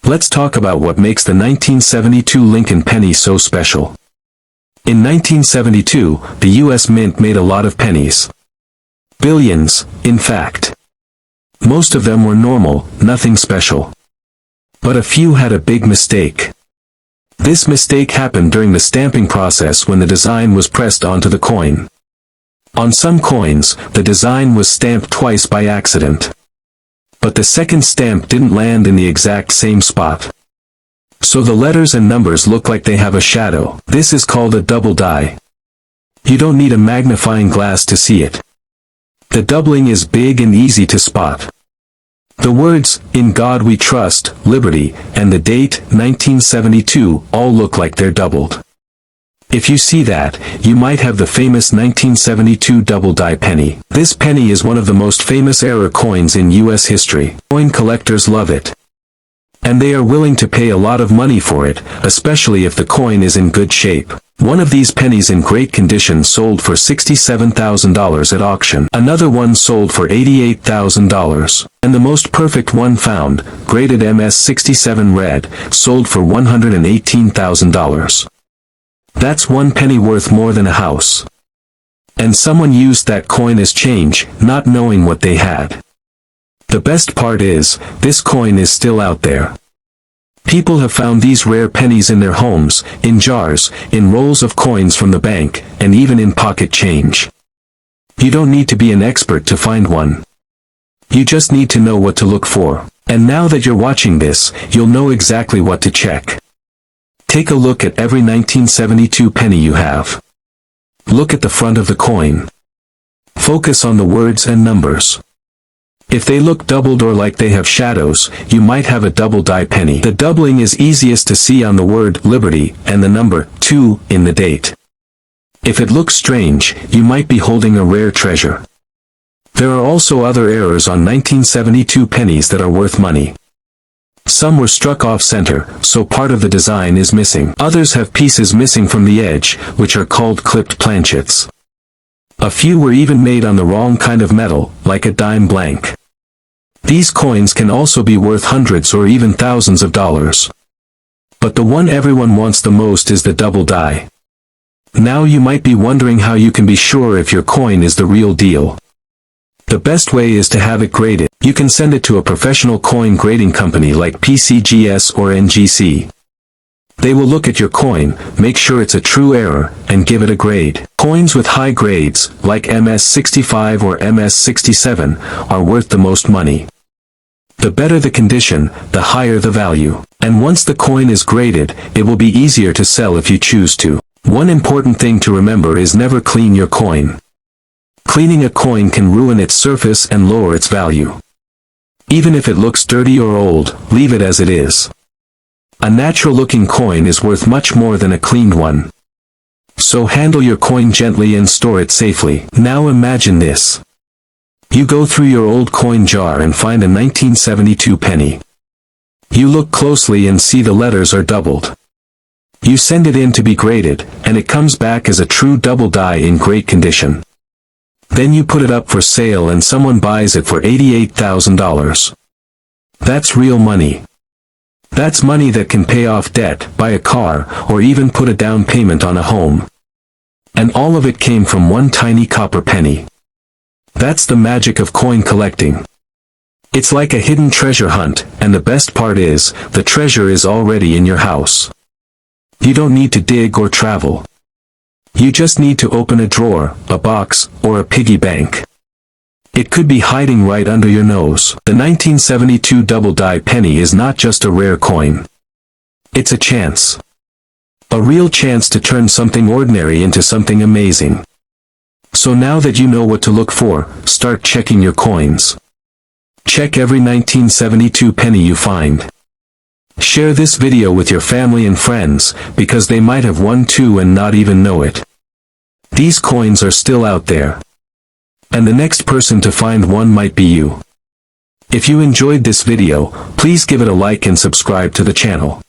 Let's talk about what makes the 1972 Lincoln penny so special. In 1972, the U.S. Mint made a lot of pennies. Billions, in fact. Most of them were normal, nothing special. But a few had a big mistake. This mistake happened during the stamping process when the design was pressed onto the coin. On some coins, the design was stamped twice by accident. But the second stamp didn't land in the exact same spot. So the letters and numbers look like they have a shadow. This is called a double die. You don't need a magnifying glass to see it. The doubling is big and easy to spot. The words, "In God We Trust," "Liberty," and the date, 1972, all look like they're doubled. If you see that, you might have the famous 1972 double die penny. This penny is one of the most famous error coins in U.S. history. Coin collectors love it. And they are willing to pay a lot of money for it, especially if the coin is in good shape. One of these pennies in great condition sold for $67,000 at auction. Another one sold for $88,000. And the most perfect one found, graded MS-67 red, sold for $118,000. That's one penny worth more than a house. And someone used that coin as change, not knowing what they had. The best part is, this coin is still out there. People have found these rare pennies in their homes, in jars, in rolls of coins from the bank, and even in pocket change. You don't need to be an expert to find one. You just need to know what to look for. And now that you're watching this, you'll know exactly what to check. Take a look at every 1972 penny you have. Look at the front of the coin. Focus on the words and numbers. If they look doubled or like they have shadows, you might have a double die penny. The doubling is easiest to see on the word "Liberty" and the number 2 in the date. If it looks strange, you might be holding a rare treasure. There are also other errors on 1972 pennies that are worth money. Some were struck off center, so part of the design is missing. Others have pieces missing from the edge, which are called clipped planchets. A few were even made on the wrong kind of metal, like a dime blank. These coins can also be worth hundreds or even thousands of dollars. But the one everyone wants the most is the double die. Now you might be wondering how you can be sure if your coin is the real deal. The best way is to have it graded. You can send it to a professional coin grading company like PCGS or NGC. They will look at your coin, make sure it's a true error, and give it a grade. Coins with high grades, like MS-65 or MS-67, are worth the most money. The better the condition, the higher the value. And once the coin is graded, it will be easier to sell if you choose to. One important thing to remember is never clean your coin. Cleaning a coin can ruin its surface and lower its value. Even if it looks dirty or old, leave it as it is. A natural-looking coin is worth much more than a cleaned one. So handle your coin gently and store it safely. Now imagine this. You go through your old coin jar and find a 1972 penny. You look closely and see the letters are doubled. You send it in to be graded, and it comes back as a true double die in great condition. Then you put it up for sale and someone buys it for $88,000. That's real money. That's money that can pay off debt, buy a car, or even put a down payment on a home. And all of it came from one tiny copper penny. That's the magic of coin collecting. It's like a hidden treasure hunt, and the best part is, the treasure is already in your house. You don't need to dig or travel. You just need to open a drawer, a box, or a piggy bank. It could be hiding right under your nose. The 1972 double die penny is not just a rare coin. It's a chance. A real chance to turn something ordinary into something amazing. So now that you know what to look for, start checking your coins. Check every 1972 penny you find. Share this video with your family and friends, because they might have won too and not even know it. These coins are still out there. And the next person to find one might be you. If you enjoyed this video, please give it a like and subscribe to the channel.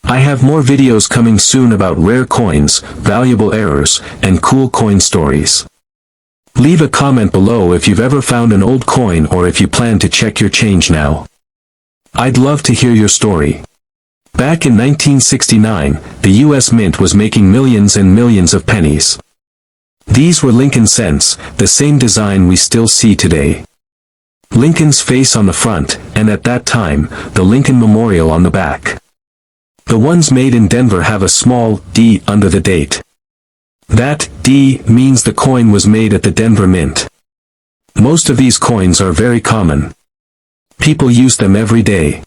I have more videos coming soon about rare coins, valuable errors, and cool coin stories. Leave a comment below if you've ever found an old coin or if you plan to check your change now. I'd love to hear your story. Back in 1969, the U.S. Mint was making millions and millions of pennies. These were Lincoln cents, the same design we still see today. Lincoln's face on the front, and at that time, the Lincoln Memorial on the back. The ones made in Denver have a small D under the date. That D means the coin was made at the Denver Mint. Most of these coins are very common. People use them every day.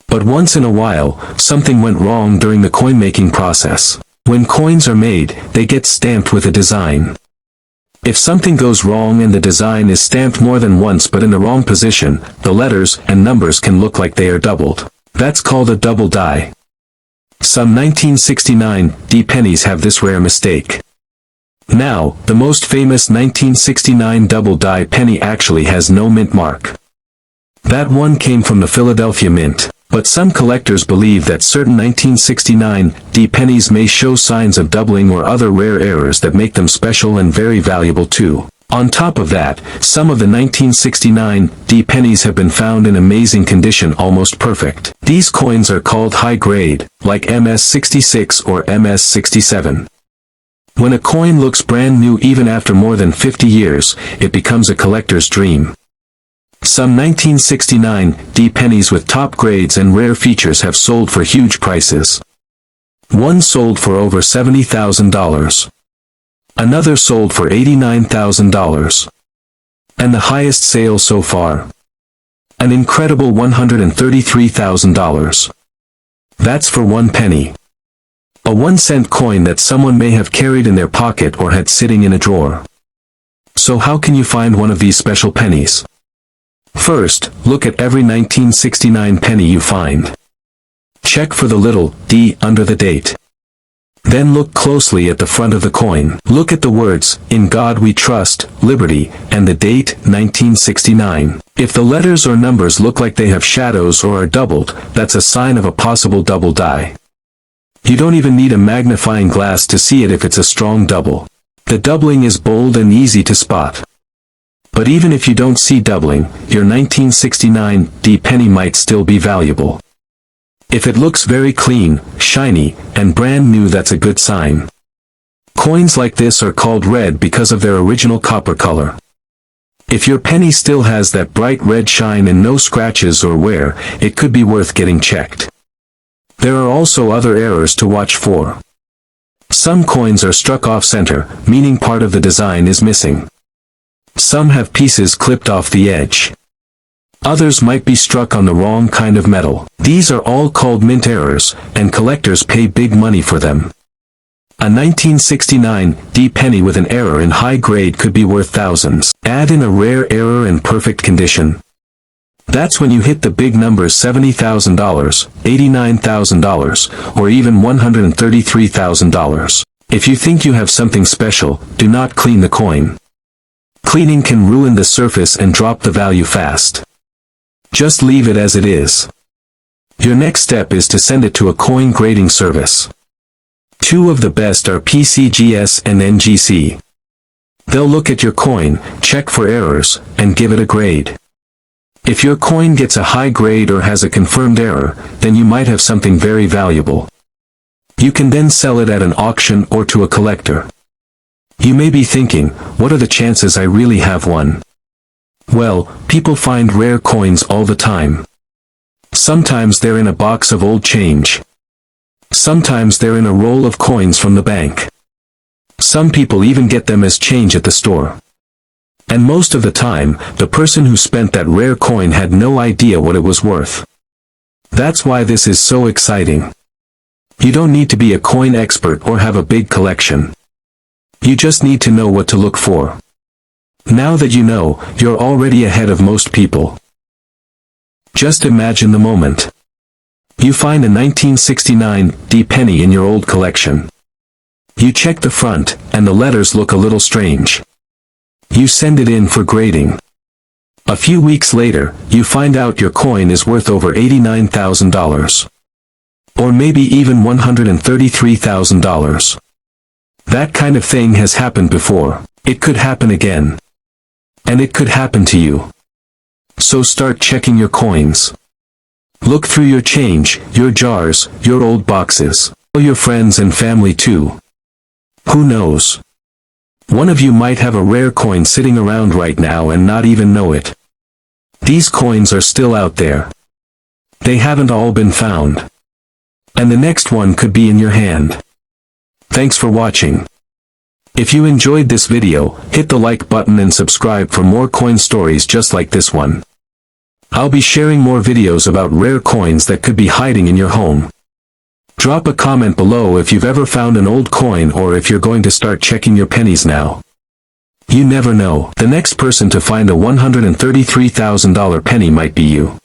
But once in a while, something went wrong during the coin-making process. When coins are made, they get stamped with a design. If something goes wrong and the design is stamped more than once but in the wrong position, the letters and numbers can look like they are doubled. That's called a double die. Some 1969 D pennies have this rare mistake. Now, the most famous 1969 double die penny actually has no mint mark. That one came from the Philadelphia Mint. But some collectors believe that certain 1969 D pennies may show signs of doubling or other rare errors that make them special and very valuable too. On top of that, some of the 1969 D pennies have been found in amazing condition, almost perfect. These coins are called high grade, like MS-66 or MS-67. When a coin looks brand new even after more than 50 years, it becomes a collector's dream. Some 1969 D pennies with top grades and rare features have sold for huge prices. One sold for over $70,000. Another sold for $89,000. And the highest sale so far, an incredible $133,000. That's for one penny. A 1-cent coin that someone may have carried in their pocket or had sitting in a drawer. So how can you find one of these special pennies? First, look at every 1969 penny you find. Check for the little D under the date. Then look closely at the front of the coin. Look at the words, "In God We Trust, Liberty," and the date, 1969. If the letters or numbers look like they have shadows or are doubled, that's a sign of a possible double die. You don't even need a magnifying glass to see it if it's a strong double. The doubling is bold and easy to spot. But even if you don't see doubling, your 1969 D penny might still be valuable. If it looks very clean, shiny, and brand new, that's a good sign. Coins like this are called red because of their original copper color. If your penny still has that bright red shine and no scratches or wear, it could be worth getting checked. There are also other errors to watch for. Some coins are struck off center, meaning part of the design is missing. Some have pieces clipped off the edge. Others might be struck on the wrong kind of metal. These are all called mint errors, and collectors pay big money for them. A 1969 D penny with an error in high grade could be worth thousands. Add in a rare error in perfect condition. That's when you hit the big numbers: $70,000, $89,000, or even $133,000. If you think you have something special, do not clean the coin. Cleaning can ruin the surface and drop the value fast. Just leave it as it is. Your next step is to send it to a coin grading service. Two of the best are PCGS and NGC. They'll look at your coin, check for errors, and give it a grade. If your coin gets a high grade or has a confirmed error, then you might have something very valuable. You can then sell it at an auction or to a collector. You may be thinking, what are the chances I really have one? Well, people find rare coins all the time. Sometimes they're in a box of old change. Sometimes they're in a roll of coins from the bank. Some people even get them as change at the store. And most of the time, the person who spent that rare coin had no idea what it was worth. That's why this is so exciting. You don't need to be a coin expert or have a big collection. You just need to know what to look for. Now that you know, you're already ahead of most people. Just imagine the moment. You find a 1969 D penny in your old collection. You check the front, and the letters look a little strange. You send it in for grading. A few weeks later, you find out your coin is worth over $89,000. Or maybe even $133,000. That kind of thing has happened before. It could happen again. And it could happen to you. So start checking your coins. Look through your change, your jars, your old boxes, all your friends and family too. Who knows? One of you might have a rare coin sitting around right now and not even know it. These coins are still out there. They haven't all been found. And the next one could be in your hand. Thanks for watching. If you enjoyed this video, hit the like button and subscribe for more coin stories just like this one. I'll be sharing more videos about rare coins that could be hiding in your home. Drop a comment below if you've ever found an old coin or if you're going to start checking your pennies now. You never know, the next person to find a $133,000 penny might be you.